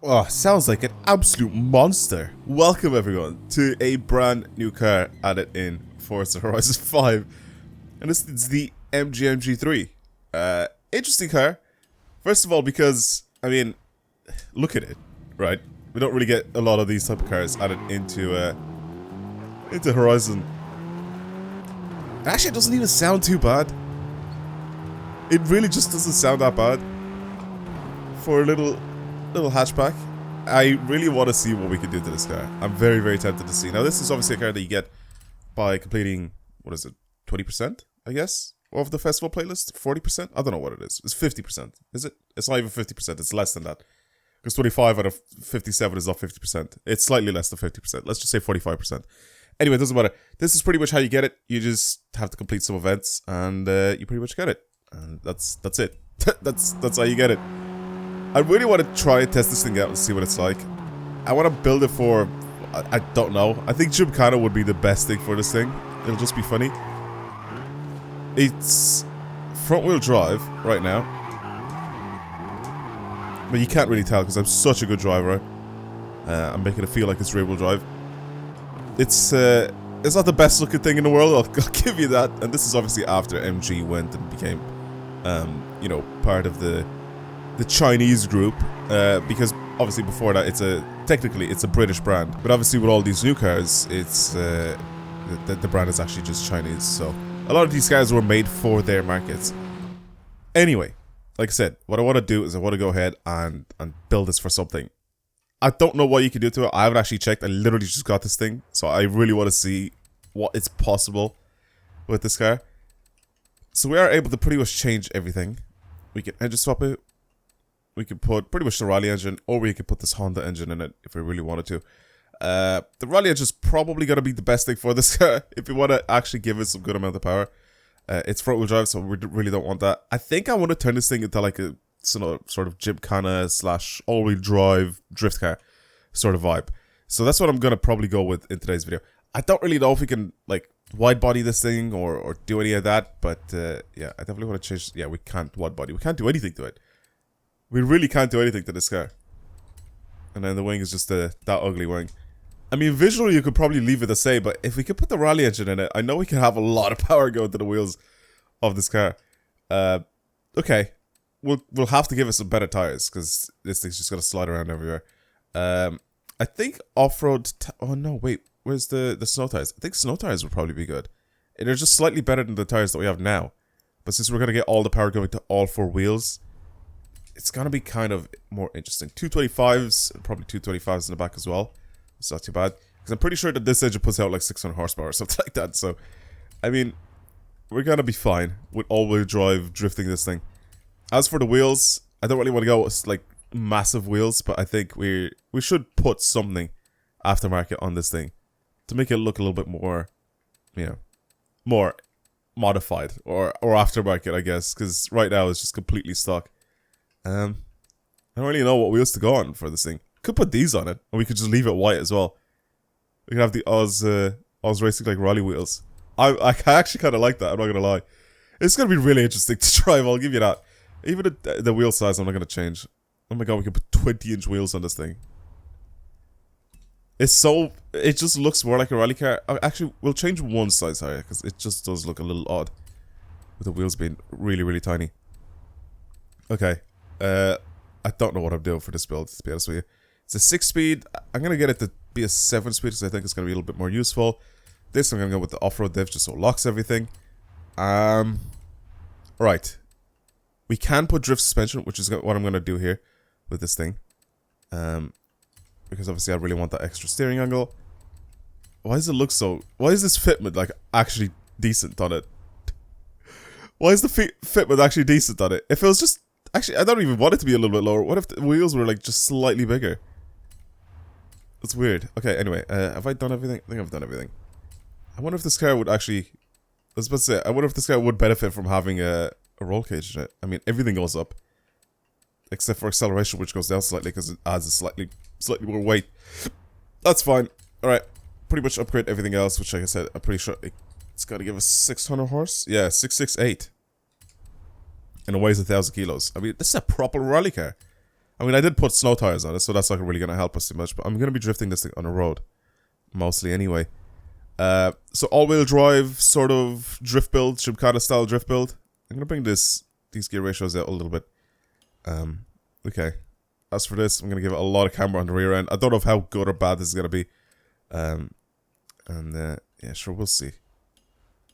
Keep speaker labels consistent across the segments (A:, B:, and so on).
A: Oh, sounds like an absolute monster. Welcome everyone to a brand new car added in Forza Horizon 5. And this is the MG3. Interesting car. First of all, because, I mean, look at it, right? We don't really get a lot of these type of cars added into Horizon. Actually, it doesn't even sound too bad. It really just doesn't sound that bad for a little hatchback. I really want to see what we can do to this car. I'm very, very tempted to see. Now, this is obviously a car that you get by completing, what is it, 20%, I guess, of the festival playlist? 40%? I don't know what it is. It's 50%. Is it? It's not even 50%. It's less than that. Because 25 out of 57 is not 50%. It's slightly less than 50%. Let's just say 45%. Anyway, it doesn't matter. This is pretty much how you get it. You just have to complete some events, and you pretty much get it. And that's it. that's how you get it. I really want to try and test this thing out and see what it's like. I want to build it for, I don't know. I think Gymkhana would be the best thing for this thing. It'll just be funny. It's front wheel drive right now. But you can't really tell because I'm such a good driver. I'm making it feel like it's rear wheel drive. It's not the best looking thing in the world, I'll give you that. And this is obviously after MG went and became, you know, part of the Chinese group, because obviously before that technically it's a British brand, but obviously with all these new cars it's the brand is actually just Chinese, so a lot of these cars were made for their markets. Anyway, like I said, what I want to do is I want to go ahead and build this for something. I don't know what you can do to it. I haven't actually checked. I literally just got this thing, so I really want to see what is possible with this car. So we are able to pretty much change everything. We can engine swap it. We could put pretty much the Rally engine, or we could put this Honda engine in it if we really wanted to. The Rally engine is probably going to be the best thing for this car if you want to actually give it some good amount of power. It's front wheel drive, so we really don't want that. I think I want to turn this thing into like a sort of Gymkhana / all-wheel drive drift car sort of vibe. So that's what I'm going to probably go with in today's video. I don't really know if we can like wide body this thing or do any of that, but yeah, I definitely want to change. Yeah, we can't wide body. We can't do anything to it. We really can't do anything to this car. And then the wing is just that ugly wing. I mean, visually you could probably leave it the same, but if we could put the Rally engine in it, I know we can have a lot of power going to the wheels of this car. Okay. We'll have to give it some better tires, because this thing's just going to slide around everywhere. I think off-road... oh no, wait. Where's the snow tires? I think snow tires would probably be good. They're just slightly better than the tires that we have now. But since we're going to get all the power going to all four wheels, it's going to be kind of more interesting. 225s, probably 225s in the back as well. It's not too bad. Because I'm pretty sure that this engine puts out like 600 horsepower or something like that. So, I mean, we're going to be fine with all-wheel drive drifting this thing. As for the wheels, I don't really want to go with like massive wheels, but I think we should put something aftermarket on this thing to make it look a little bit more, you know, more modified or aftermarket, I guess. Because right now it's just completely stock. I don't really know what wheels to go on for this thing. Could put these on it, and we could just leave it white as well. We could have the Oz Racing like rally wheels. I actually kind of like that. I'm not gonna lie. It's gonna be really interesting to drive. I'll give you that. Even the wheel size, I'm not gonna change. Oh my god, we could put 20-inch wheels on this thing. It just looks more like a rally car. Actually, we'll change one size higher because it just does look a little odd with the wheels being really, really tiny. Okay. I don't know what I'm doing for this build, to be honest with you. It's a 6-speed. I'm going to get it to be a 7-speed because I think it's going to be a little bit more useful. This I'm going to go with the off-road diff just so it locks everything. Right. We can put drift suspension, which is what I'm going to do here with this thing. Because obviously I really want that extra steering angle. Why does it look so... why is this fitment like actually decent on it? Why is the fitment actually decent on it? If it was just... actually, I don't even want it to be a little bit lower. What if the wheels were like just slightly bigger? That's weird. Okay, anyway, have I done everything? I think I've done everything. I wonder if this car would actually... I was about to say, I wonder if this car would benefit from having a roll cage in it. I mean, everything goes up. Except for acceleration, which goes down slightly because it adds a slightly more weight. That's fine. Alright, pretty much upgrade everything else, which like I said, I'm pretty sure it's got to give us 600 horse. Yeah, 668. And it weighs 1,000 kilos. I mean, this is a proper rally car. I mean, I did put snow tires on it, so that's not really going to help us too much. But I'm going to be drifting this thing on a road. Mostly, anyway. So all-wheel drive, sort of drift build, Shimkata style drift build. I'm going to bring these gear ratios out a little bit. Okay. As for this, I'm going to give it a lot of camber on the rear end. I don't know how good or bad this is going to be. Yeah, sure, we'll see.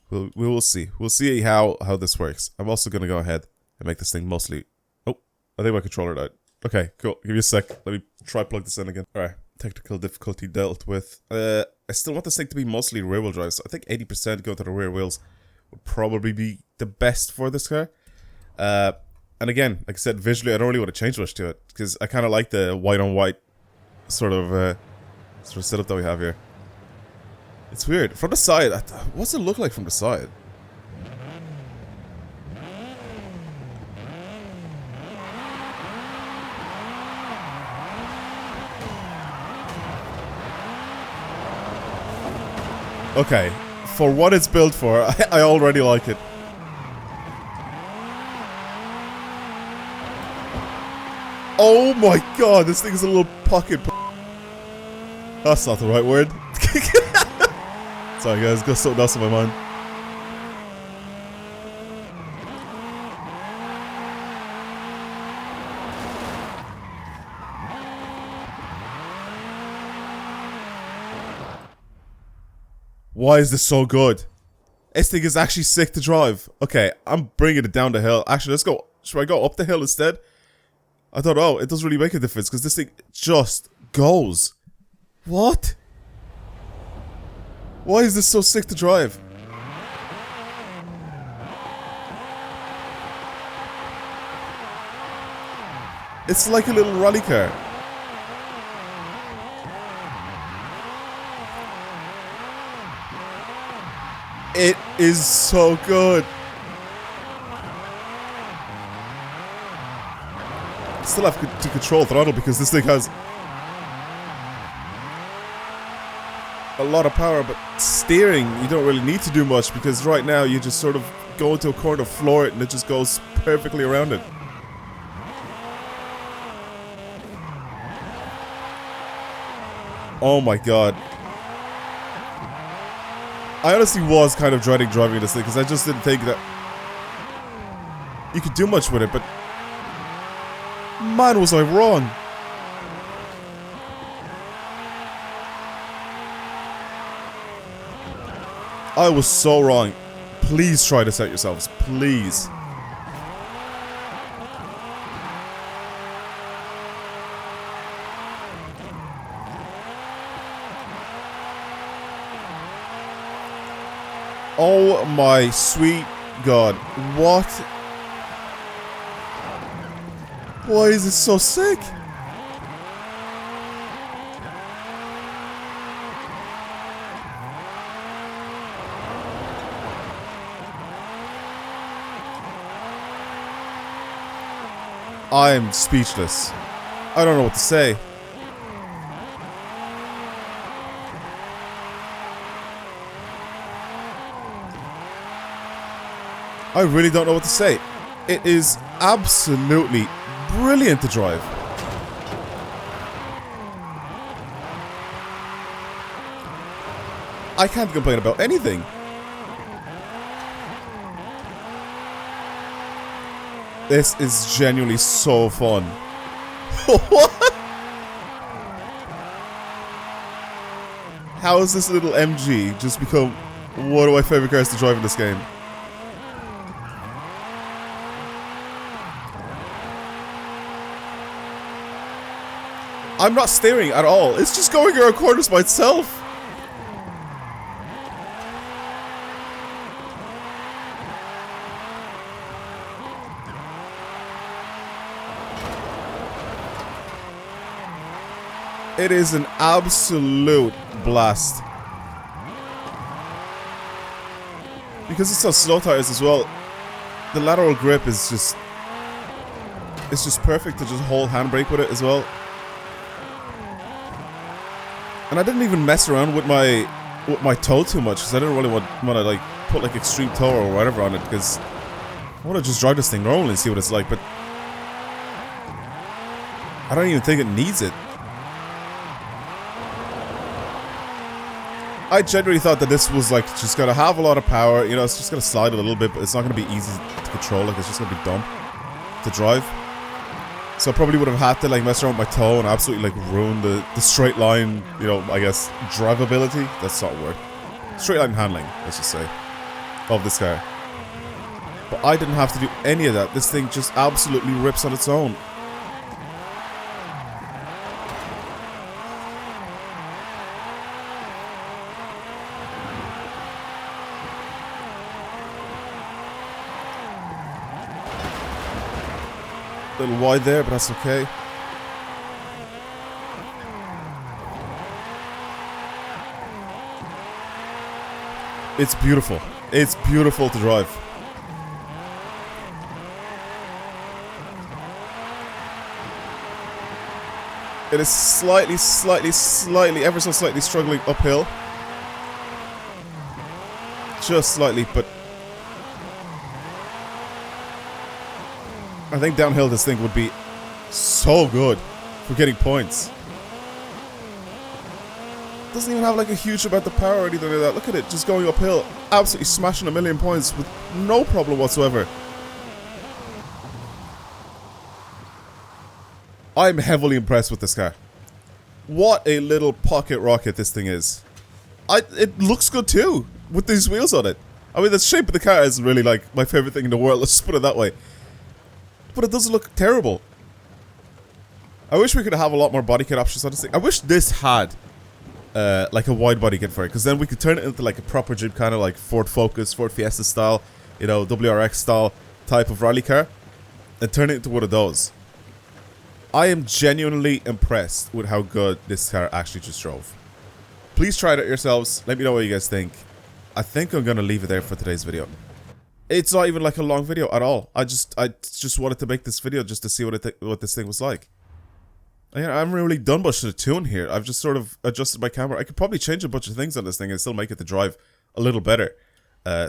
A: We will see. We'll see how this works. I'm also going to go ahead and make this thing mostly... Oh, I think my controller died. Okay, cool. Give me a sec. Let me try plug this in again. Alright, technical difficulty dealt with. I still want this thing to be mostly rear-wheel drive, so I think 80% go to the rear wheels would probably be the best for this car. And again, like I said, visually, I don't really want to change much to it, because I kind of like the white-on-white sort of setup that we have here. It's weird. From the side, what's it look like from the side? Okay, for what it's built for, I already like it. Oh my god, this thing is a little pocket. That's not the right word. Sorry guys, got something else in my mind. Why is this so good? This thing is actually sick to drive. Okay, I'm bringing it down the hill. Actually, let's go. Should I go up the hill instead? I don't know. It doesn't really make a difference because this thing just goes. What? Why is this so sick to drive? It's like a little rally car. It is so good. Still have to control throttle because this thing has a lot of power, but steering you don't really need to do much because right now you just sort of go into a corner, floor it, and it just goes perfectly around it. Oh my god. I honestly was kind of dreading driving this thing because I just didn't think that you could do much with it, but man, was I wrong. I was so wrong. Please try this out yourselves. Please. Oh my sweet god. What? Why is this so sick? I'm speechless. I don't know what to say. I really don't know what to say. It is absolutely brilliant to drive. I can't complain about anything. This is genuinely so fun. What? How has this little MG just become one of my favorite cars to drive in this game? I'm not steering at all. It's just going around corners by itself. It is an absolute blast. Because it's on slow tires as well, the lateral grip is just... it's just perfect to just hold handbrake with it as well. And I didn't even mess around with my toe too much because I didn't really want to like put like extreme toe or whatever on it because I want to just drive this thing normally and see what it's like. But I don't even think it needs it. I genuinely thought that this was like just gonna have a lot of power, you know, it's just gonna slide a little bit, but it's not gonna be easy to control, like it's just gonna be dumb to drive. So I probably would have had to like mess around with my toe and absolutely like ruin the straight line, you know, I guess, drivability. That's not a word. Straight line handling, let's just say, of this car. But I didn't have to do any of that. This thing just absolutely rips on its own. A little wide there, but that's okay. It's beautiful. It's beautiful to drive. It is slightly, ever so slightly struggling uphill. Just slightly, but I think downhill this thing would be so good for getting points. Doesn't even have like a huge amount of power or anything like that. Look at it, just going uphill, absolutely smashing 1,000,000 points with no problem whatsoever. I'm heavily impressed with this car. What a little pocket rocket this thing is. It looks good too, with these wheels on it. I mean, the shape of the car isn't really like my favorite thing in the world, let's just put it that way. But it doesn't look terrible. I wish we could have a lot more body kit options on this thing. I wish this had like a wide body kit for it, because then we could turn it into like a proper Jeep, kind of like Ford Focus, Ford Fiesta style, you know, WRX style type of rally car, and turn it into one of those. I am genuinely impressed with how good this car actually just drove. Please try it out yourselves. Let me know what you guys think. I think I'm going to leave it there for today's video. It's not even like a long video at all. I just wanted to make this video just to see what this thing was like. I haven't really done much to the tune here. I've just sort of adjusted my camera. I could probably change a bunch of things on this thing and still make it to drive a little better.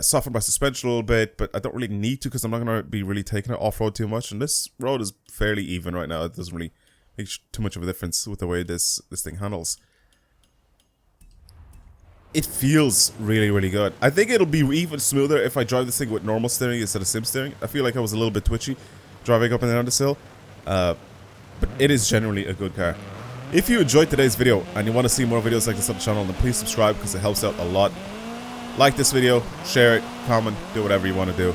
A: Soften my suspension a little bit, but I don't really need to because I'm not going to be really taking it off-road too much. And this road is fairly even right now. It doesn't really make too much of a difference with the way this thing handles. It feels really, really good. I think it'll be even smoother if I drive this thing with normal steering instead of sim steering. I feel like I was a little bit twitchy driving up and down this hill. But it is generally a good car. If you enjoyed today's video and you want to see more videos like this on the channel, then please subscribe because it helps out a lot. Like this video, share it, comment, do whatever you want to do.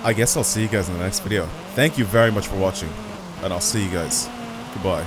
A: I guess I'll see you guys in the next video. Thank you very much for watching, and I'll see you guys. Goodbye.